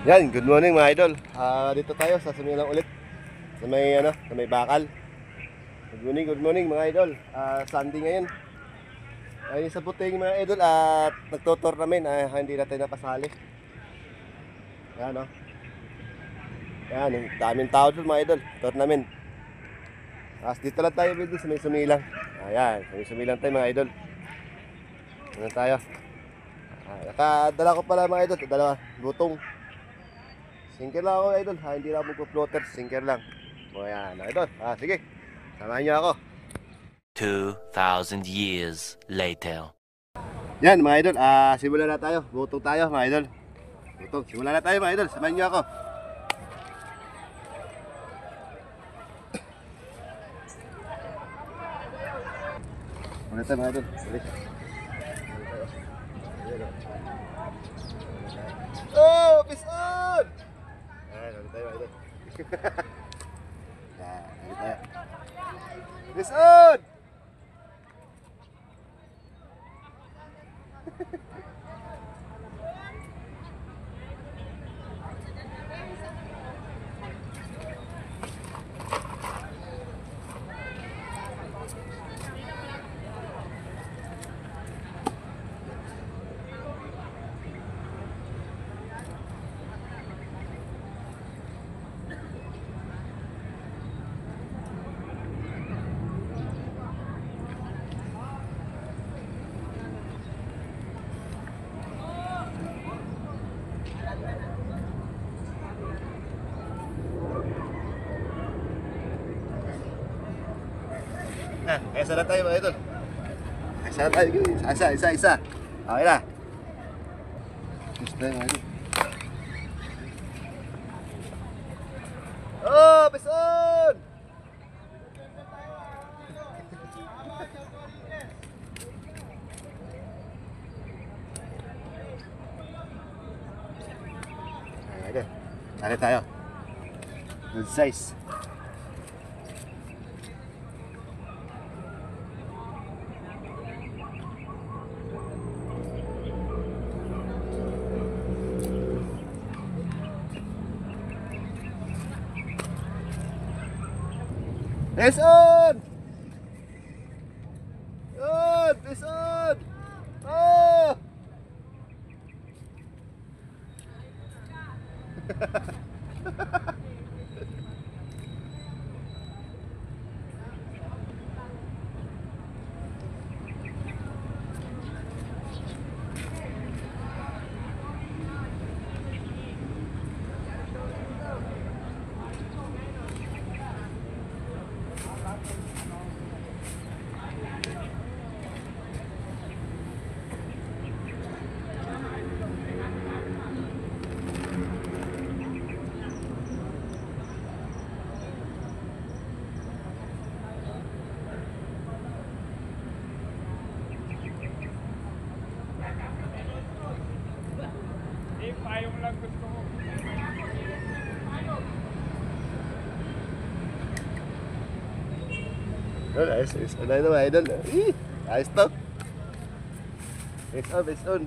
Yan, good morning mga idol. Dito tayo sa Sumilang ulit. Sa may bakal. Good morning mga idol. Sunday ngayon. Ay sa puting mga idol at nagto-tournament hindi natin napasali. Yan oh. Yan, daming tao doon mga idol. Tournament. Dito lang tayo dito sa may Sumilang. Ayan, sa may Sumilang tayo mga idol. Ano tayo? Nakadala ko pala mga idol, dalawa, butong. Sinker lang ako idol, hindi lang magpo-floater, sinker lang. O yan, idol. Sige. Samahan niyo ako. 2,000 years later. Yan mga idol, simulan na tayo. Butong tayo mga idol. Butong, simulan na tayo mga idol. Samahan niyo ako. Muna tayo mga idol. Bilis. Oh, fish on! Ayan, ulit tayo mga idol. Yan, ulit tayo. Fish on! Isa na tayo mga idol. Isa na tayo. Isa. Okay na. Gusto tayo mga idol. Oh, pison! Okay. Sali tayo. Good size. Fish on! Yun! Fish on! Oh! Payong lang gusto ko. Ayos. Ano ito mga idol? Ayos to. Fish on.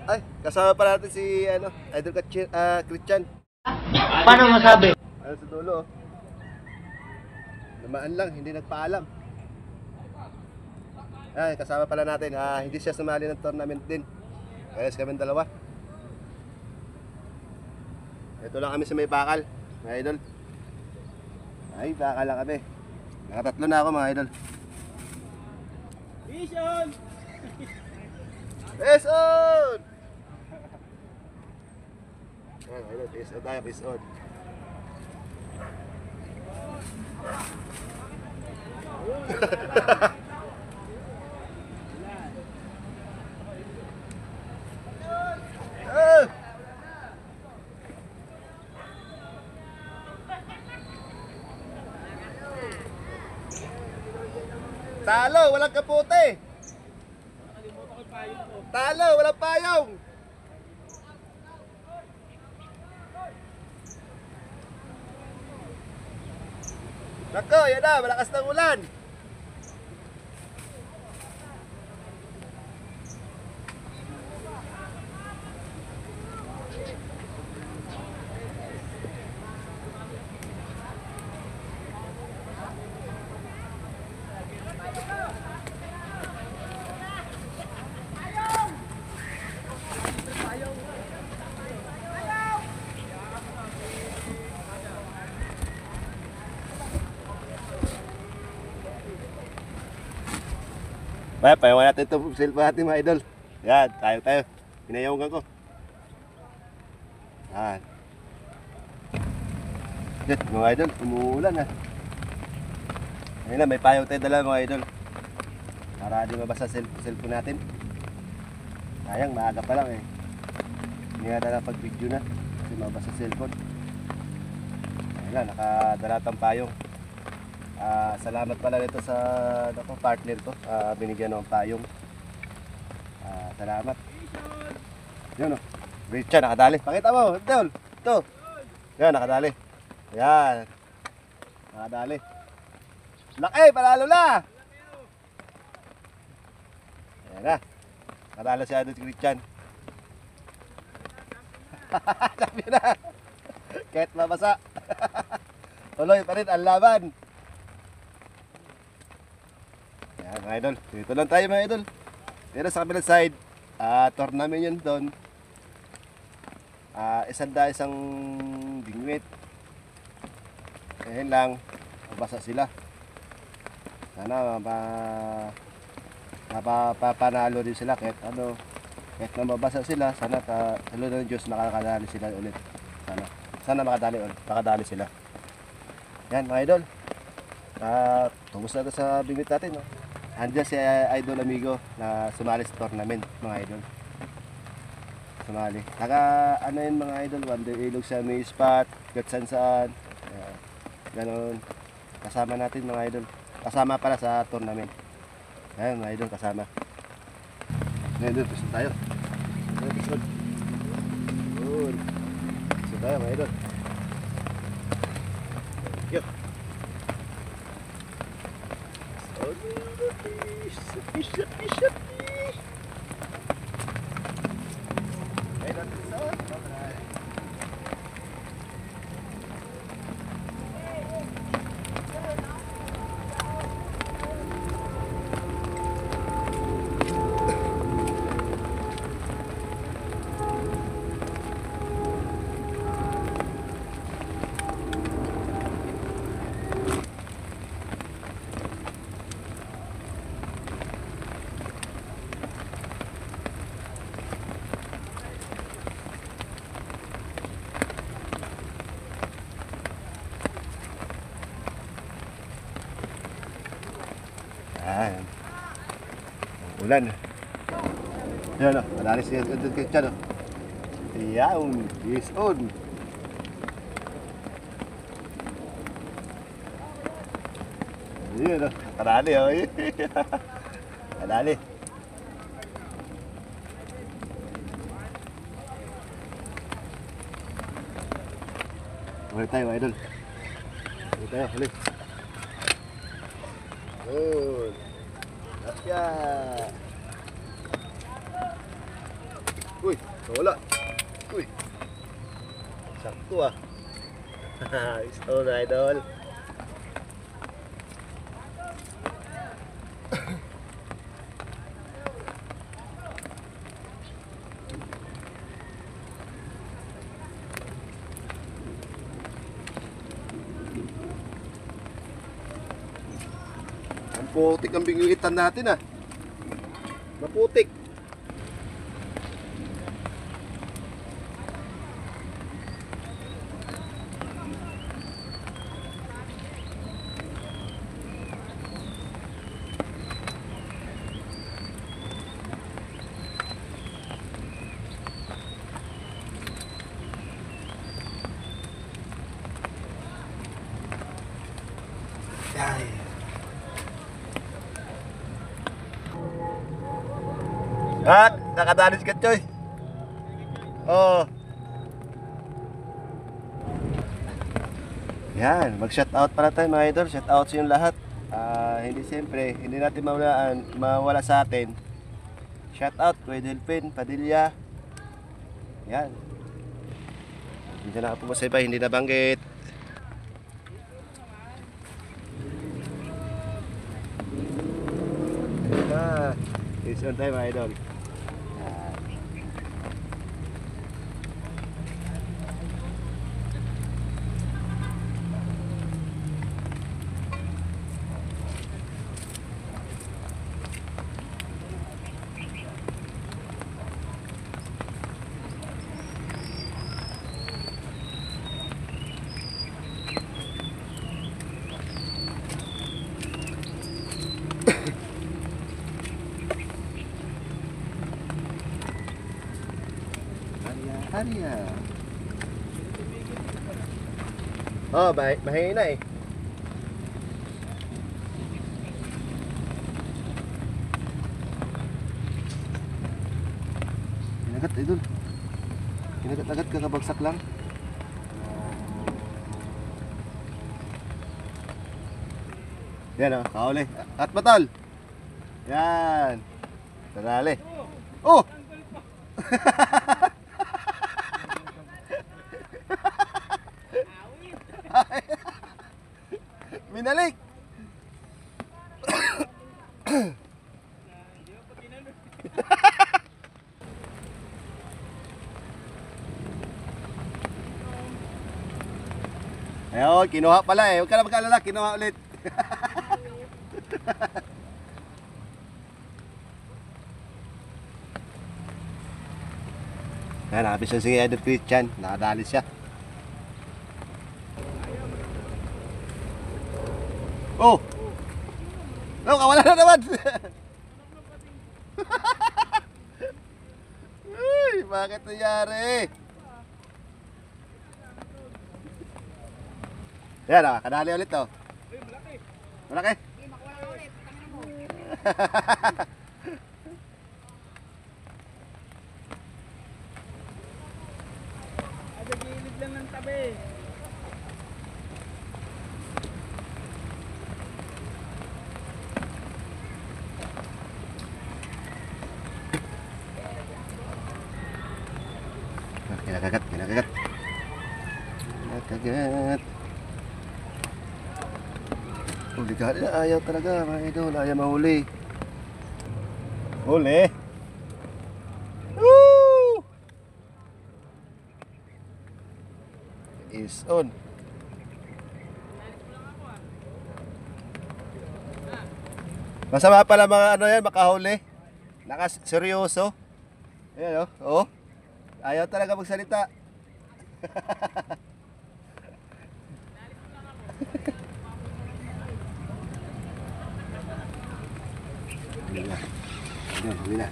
Ay, kasama pa natin si Idol Christian. Paano masabi? Ano sa dulo oh. Namaan lang, hindi nagpaalam. Ay, kasama pala natin. Hindi siya sumali ng tournament din. Kaya kami dalawa. Ito lang kami sa may bakal, mga idol. Ay, bakal lang kami. Nakatatlo na ako mga idol. Fish on! Fish on! Ayan, idol, fish on tayo, fish on. Talo, walang kapote. Talo, walang payong. Nako, yan na, malakas ng ulan. Payawan natin ito cellphone natin mga idol. Yan, tayo. Pinayawan ko. Yan. Yan, mga idol, umuulan ha. Ayun na, may payong tayo dala mga idol. Para di mabasa cellphone natin. Sayang, maaga pa lang eh. Hindi nga na pag-video na. Kasi mabasa cellphone. Ayun na, nakadala tang payong. Salamat pala nito sa partner ko. Binigyan ng payong. Salamat. Yun o. Richard, nakadali. Pakita mo, Idol. Ito. Yan, nakadali. Yan. Nakadali. Laki, palalo na. Yan na. Nakadali si Idol Richard. Sabi na. Kahit mabasa. Tuloy pa rin ang laban. Yan mga idol. Dito lang tayo mga idol. Pero sa kabilang side, tournament yun doon. Isang bingwit. Ayan lang, mabasa sila. Sana mapapanalo din sila kahit na mabasa sila. Sana talo ng Diyos makakadali sila ulit. Sana makadali sila. Yan mga idol. Tungos na ito sa bingwit natin. No? Andiyan si Idol Amigo na sumali sa tournament mga idol. Sumali. Ano yun mga idol, Wonder Ilog sa may spot, gatsan saan. Ganon. Kasama natin mga idol. Kasama pala sa tournament. Ayan mga idol, kasama. Ngayon doon, pisod tayo. Pisod. Good. Pisod tayo mga idol. Thank you. Fish. Ayan. Ulan. Ayan o, madalis siya doon kay Chad o. Ayan, is on. Ayan o, kadali o. Kadali. Ulit tayo, idol. Ulit tayo, ulit. Good. Lapya. Uy, wala. Uy. Sakto ah. Gusto na idol. Maputik ang bingwitan natin ah. Maputik. Ay. Nakadali si Katchoy. Oh. Yan, mag-shoutout pala tayo mga idol. Shoutout sa inyong lahat. Hindi natin mawala sa atin. Shoutout Kuya Delphin Padilla. Yan. Hindi na pumasay pa, hindi nabanggit. It's on time, mga idol. Harya. Oh, mahina eh. Kinagat idol. Kinagat-agat kakabagsak lang. Yan oh, kauli. At batal. Yan. Tadali. Oh! Minalik. Ayun, kinuha pala eh. Huwag ka na mag-alala, kinuha ulit. Ayan, nakapis siya si Edward Christian. Nakadali siya. Oh! No, kawala na naman! Uy, bakit nangyari? Yan ah, kadali ulit to. Malaki. Malaki? Ada gilid lang ng tabi. Kinakagat, kinakagat. Kinakagat. Huli ka na, ayaw talaga mga idol, ayaw mahuli. Huli. Woo! Is on. Masama pala mga ano yan, makahuli. Nakaseryoso. Ayan o, oh. Ayaw talaga magsalita. Huli na.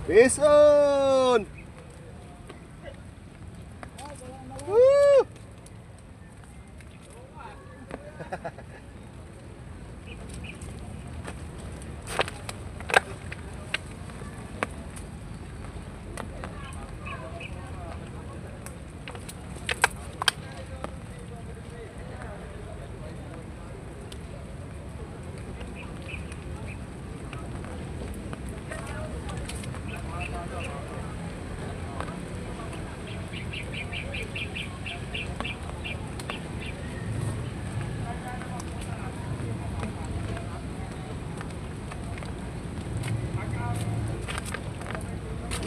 Fish on! Woo!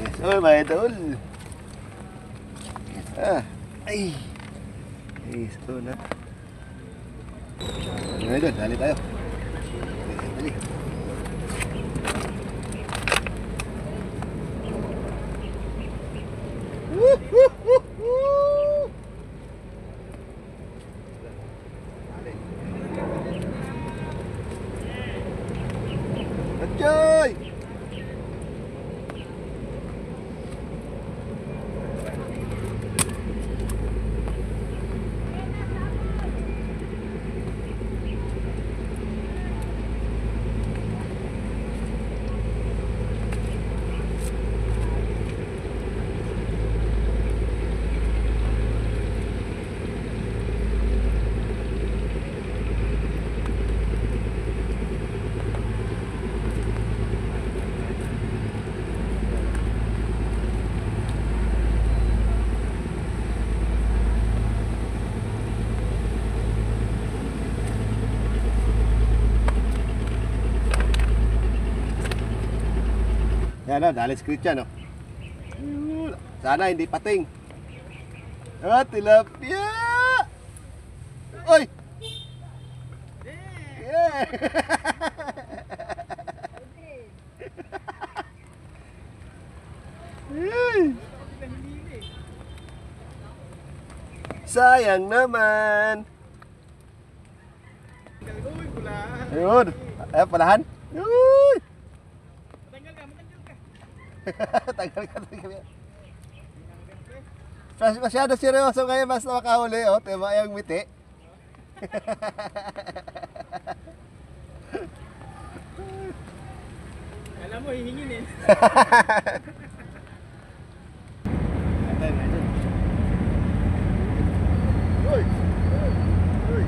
Yes, oh, mga idol. Yes, ah. Ay. Yes, oh, na. Mga idol, dali tayo. Dali. Woo, woo, woo, woo. Dali. Enjoy! Yan o, dali screech yan o. Sana hindi pating. Oh, tilapia! Oy! Yeah! Sayang naman. Uy, pula. Ayun. Ay, palahan. Uy! Matanggal ka, matanggal ka. Tagal ka. Masyado seryoso ngayon, mas makahuli. Oh, tema yung ngiti. Alam mo, hihingin eh. Uy! Uy! Uy!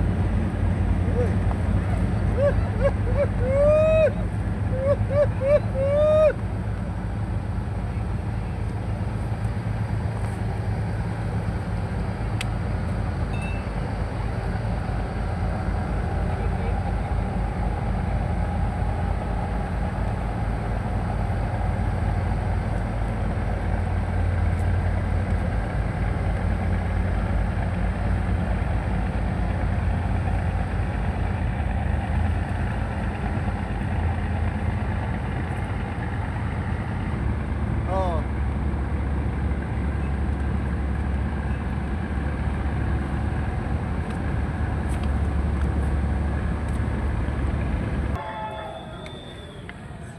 Oh.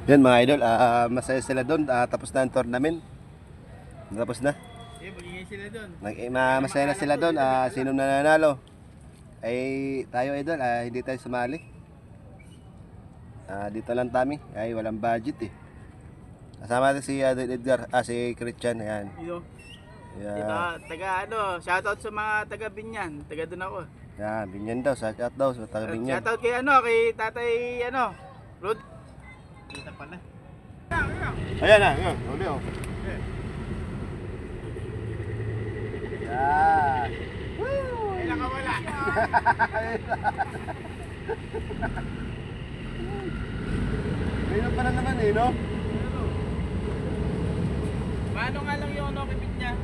Yan mga idol, masaya sila doon. Tapos na ang tournament. Tapos na. Eh, magiging sila doon. Masaya na sila doon. Sino nananalo? Ay tayo idol, hindi tayo sumali. Dito lang kami. Ay walang budget eh. Kasama natin si Edgar, si Christian. Ayan. Ito. Yeah. Taga ano, shoutout sa mga taga Binyan. Taga doon ako. Yan, Binyan daw, shout out daw sa taga Binyan. Shoutout kay ano, kay tatay ano, Rod. Kita pala. Ayan na, yun, uli oh. Yan. Ay, nakawala. Mayroon pala naman eh, no? Paano nga lang yung ano, kipit niya?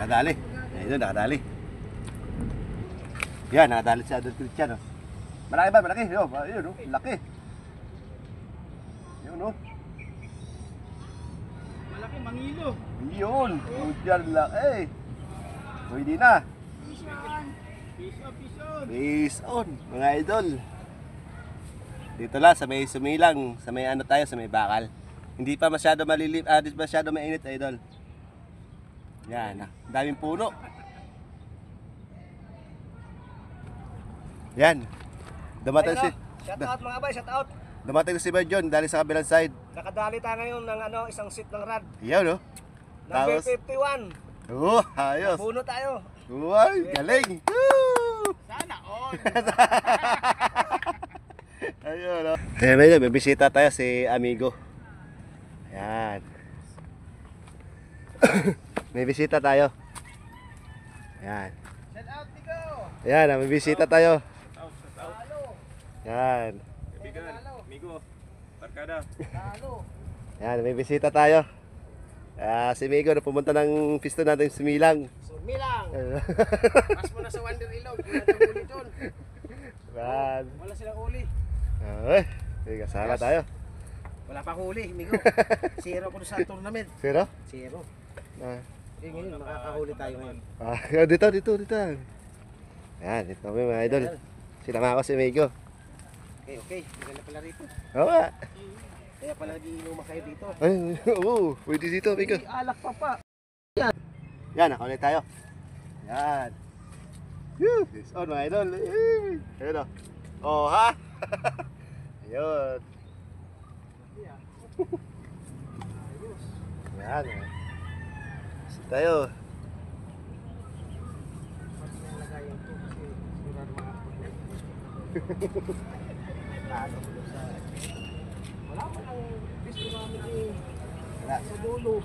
Nakadali. Ayun, nakadali. Yan, nakadali si Adol Christian, oh. Malaki ba? Malaki? Yun, oh. Laki. Yun, oh. Malaki, mangilo. Yun. Diyan laki. Pwede na. Piso, piso. Peace on, mga idol. Dito lang sa may sumilang, sa may ano tayo, sa may bakal. Hindi pa masyado malilim, hindi masyado mainit, idol. Yan, daming puno. Yan. Dumating si Shout out mga bay, shout out. Dumating si John dali sa kabilang side. Nakadali tayo ngayon ng ano, isang seat ng rad. Yan, no? Number Tapos, 51. ayos. Puno tayo. Uy, galing. Woo! Sana all. Ayun, no? Ayan, may bibisita tayo si Amigo. Ayan. May bisita tayo. Ayan. Shout out, Tigo. Ayan, may bisita tayo. Ayan. Migo, barkada. Ayan, may bisita tayo. Si Migo na pumunta ng pisto natin sa Milang. Sumilang. Mas mo na sa Wonder Ilog. Wala tayong uli doon. Ayan. Wala silang uli. Ay, may kasama tayo. Wala pa huli, Migo. Zero ko sa tournament. Sino? Zero. Ah. Ngayon, makakahuli tayo ngayon. Dito. Ayan, dito kami mga idol. Sinama ko si Migo. Okay. Maganda pala rito. Oo nga. Kaya pala nag-iinuman kayo dito. Ay, oo, pwede dito, Migo. Alak pa. Yan, nakaulit tayo. Yan. Woo! It's on mga idol. Ayun o. Oh, ha? Ayun. Yan. Kasi tayo. Wala pa ang pisto namin eh. Wala. Sa dulo.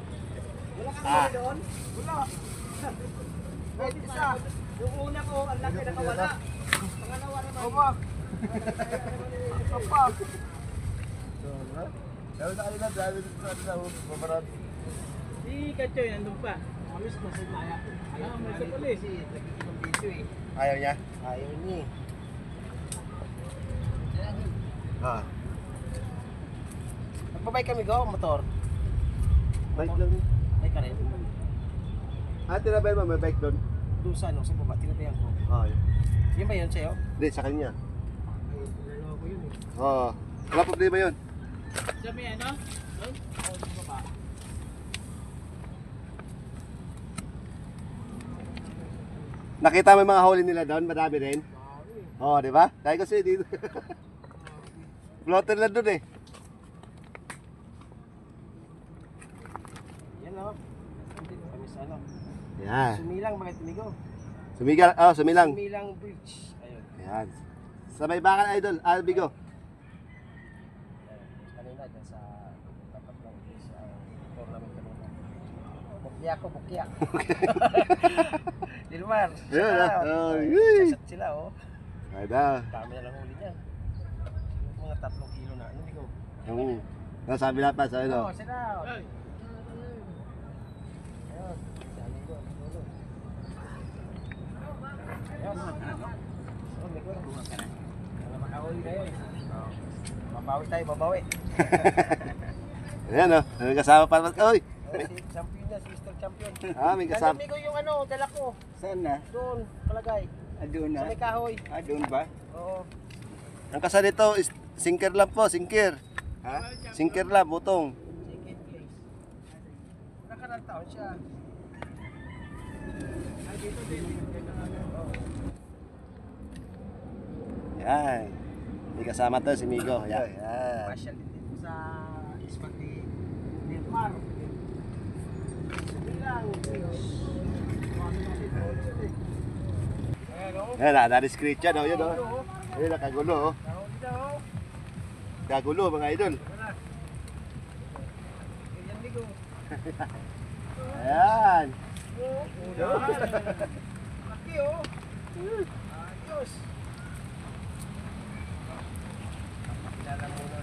Wala kang huli doon? Wala. Wait, isa. Yung una ko, ang laki nakawala. Pangalawa naman. Gawin na kanina, dami dito sa kanila, mamarad. Si Kachoy, nandun pa. Kami sa Masaya. May sa pulis. Ayaw niya? Ayaw niya eh. Ah. Magbabay kami go, motor. Bike lang. Ay ka rin. Ah, tinabay mo, may bike doon? Doon sa ano, sa baba, tinabayan ko. Oo. Yun ba yun sa'yo? Hindi, sa kanya. Ay, nalalawa ko yun eh. Oo. Wala problema yun. Siya may ano? Doon? O, sa baba. Nakita mo yung mga huli nila doon? Madami rin? Oo, di ba? Dahil kasi dito. Floater lang doon eh. Yan o. Dito kami sa ano. Yan. Sumilang, bakit tumigo? Sumigal, sumilang. Sumilang bridge. Ayun. Yan. Sa may bakal idol, Albigo. Yan. Kanina dyan sa tapat lang sa tournament kanina. Bukya ko, bukya. Dilmar. Ayun, shout ah. out. Oh, Ay, yay. sasat sila oh. Ada. Dami na lang huli niyan. Mga 3 kilo na. Ano bigo? Oo. Nasabi na pa sa Oh, ano. sit down. Ay. Ayun. Dami ko. Tulo. Ayun. Oh, may gulong. Para makahuli kayo eh. Oh. Babawi tayo, babawi. Ayan o. May kasama pa naman. Oy! Oh, si champion na, si Mr. Champion. Ah, may kasama. Nandun ko yung ano, dala ko. Saan na? Doon, palagay. Doon Sa may kahoy. Doon ba? Oo. Ang kasal nito is sinker lang po, sinker. Ha? Sinker lang, butong. Second place. Nakarang taon siya. Ay, dito din. Oo. Yan. May kasama to si Migo. Yan. Yan. Pasyal din dito sa Ispat ni Nilmar. Sumilang. Ayan o. Yan, na-discreet yan. Yun o. Ayun, nakagulo o. Nahuli na o. Kagulo mga idol. Yan ligo. Ayan. Laki o. Ayos. Kilala muna.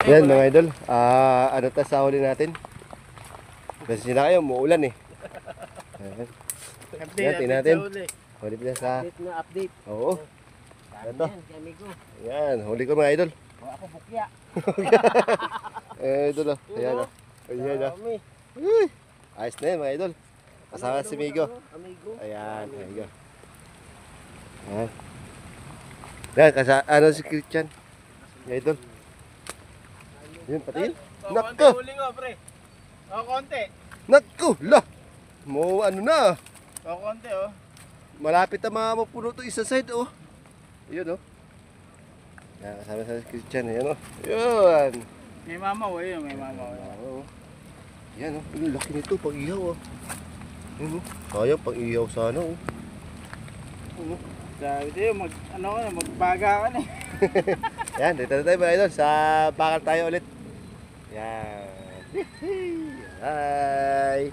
Yan mga idol. Ano tayo sa huli natin? Kasi na kayo, muulan eh. Ayan. Yan, tingnan natin. Huli pa sa... Update na update. Oo. Ito. Amigo. Yan, huli ko mga idol. O ako bukya. Idol o. Ayan o. Ayan o. Dami. Ayos na yan mga idol. Kasama si Migo. Amigo. Ayan, Migo. Ayan. Yan, ano si Christian? Mga idol. Yun, pati yun. Nakko! Huli ko, pre. O, konti. Nakko! Lah! Mo ano na. O, konti, oh. Malapit na mapuno to isa side oh. Yun oh. Yan, kasama sa Christian. Ayan oh. Yun. May mamaw, ayun. May mamaw. Oo. Yan oh. Ang laki nito pag ihaw oh. Yun oh. Sayang pag ihaw sana oh. Ano? Sabi tayo, magbaga ka na eh. Yan, dito na tayo mga idol. Sa bakal tayo ulit. Yan. Hi.